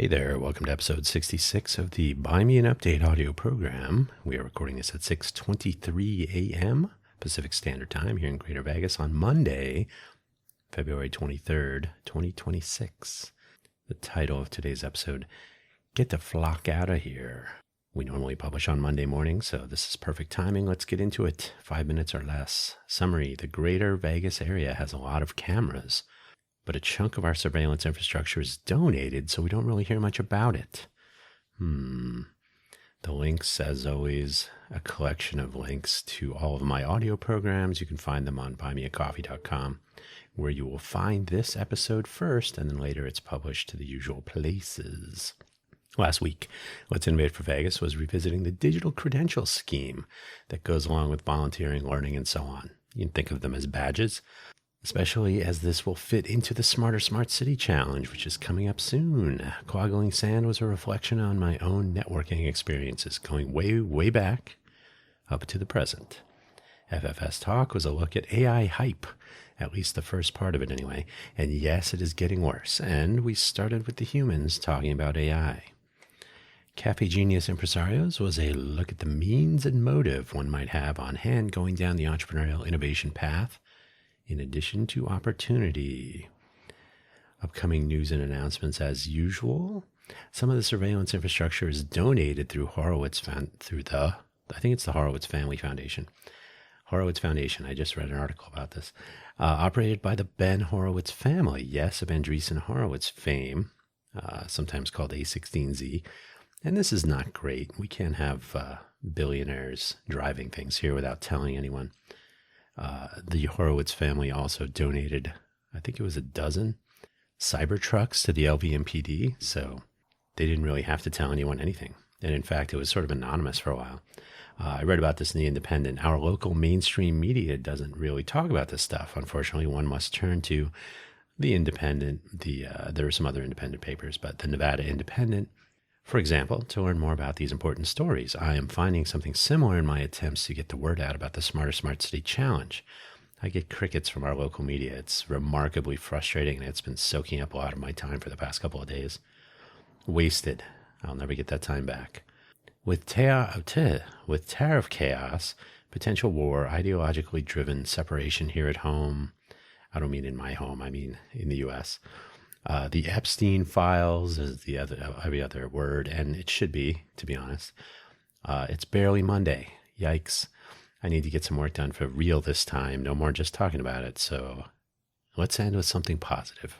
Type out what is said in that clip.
Hey there, welcome to episode 66 of the Buy Me an Update audio program. We are recording this at 6:23 a.m. Pacific Standard Time here in Greater Vegas on Monday, February 23rd, 2026. The title of today's episode, Get the Flock Out of Here. We normally publish on Monday morning, so this is perfect timing. Let's get into it. 5 minutes or less. Summary, the Greater Vegas area has a lot of cameras, but a chunk of our surveillance infrastructure is donated, so we don't really hear much about it. The links, as always, a collection of links to all of my audio programs. You can find them on buymeacoffee.com, where you will find this episode first, and then later it's published to the usual places. Last week, Let's Innovate for Vegas was revisiting the digital credential scheme that goes along with volunteering, learning, and so on. You can think of them as badges, especially as this will fit into the Smarter Smart City Challenge, which is coming up soon. Quaggling Sand was a reflection on my own networking experiences, going way, way back up to the present. FFS Talk was a look at AI hype, at least the first part of it anyway. And yes, it is getting worse. And we started with the humans talking about AI. Cafe Genius Impresarios was a look at the means and motive one might have on hand going down the entrepreneurial innovation path, in addition to opportunity. Upcoming news and announcements as usual. Some of the surveillance infrastructure is donated through Horowitz, I think it's the Horowitz Family Foundation. Horowitz Foundation, I just read an article about this. Operated by the Ben Horowitz family, yes, of Andreessen Horowitz fame, sometimes called A16Z. And this is not great. We can't have billionaires driving things here without telling anyone. The Horowitz family also donated, I think it was a dozen cyber trucks to the LVMPD, so they didn't really have to tell anyone anything. And in fact, it was sort of anonymous for a while. I read about this in The Independent. Our local mainstream media doesn't really talk about this stuff. Unfortunately, one must turn to The Independent. There are some other independent papers, but the Nevada Independent, for example, to learn more about these important stories. I am finding something similar in my attempts to get the word out about the Smarter Smart City Challenge. I get crickets from our local media. It's remarkably frustrating, and it's been soaking up a lot of my time for the past couple of days. Wasted. I'll never get that time back. With tariff chaos, potential war, ideologically driven separation here at home, I don't mean in my home, I mean in the U.S., the Epstein files is every other word, and it should be, to be honest. It's barely Monday. Yikes. I need to get some work done for real this time. No more just talking about it. So let's end with something positive.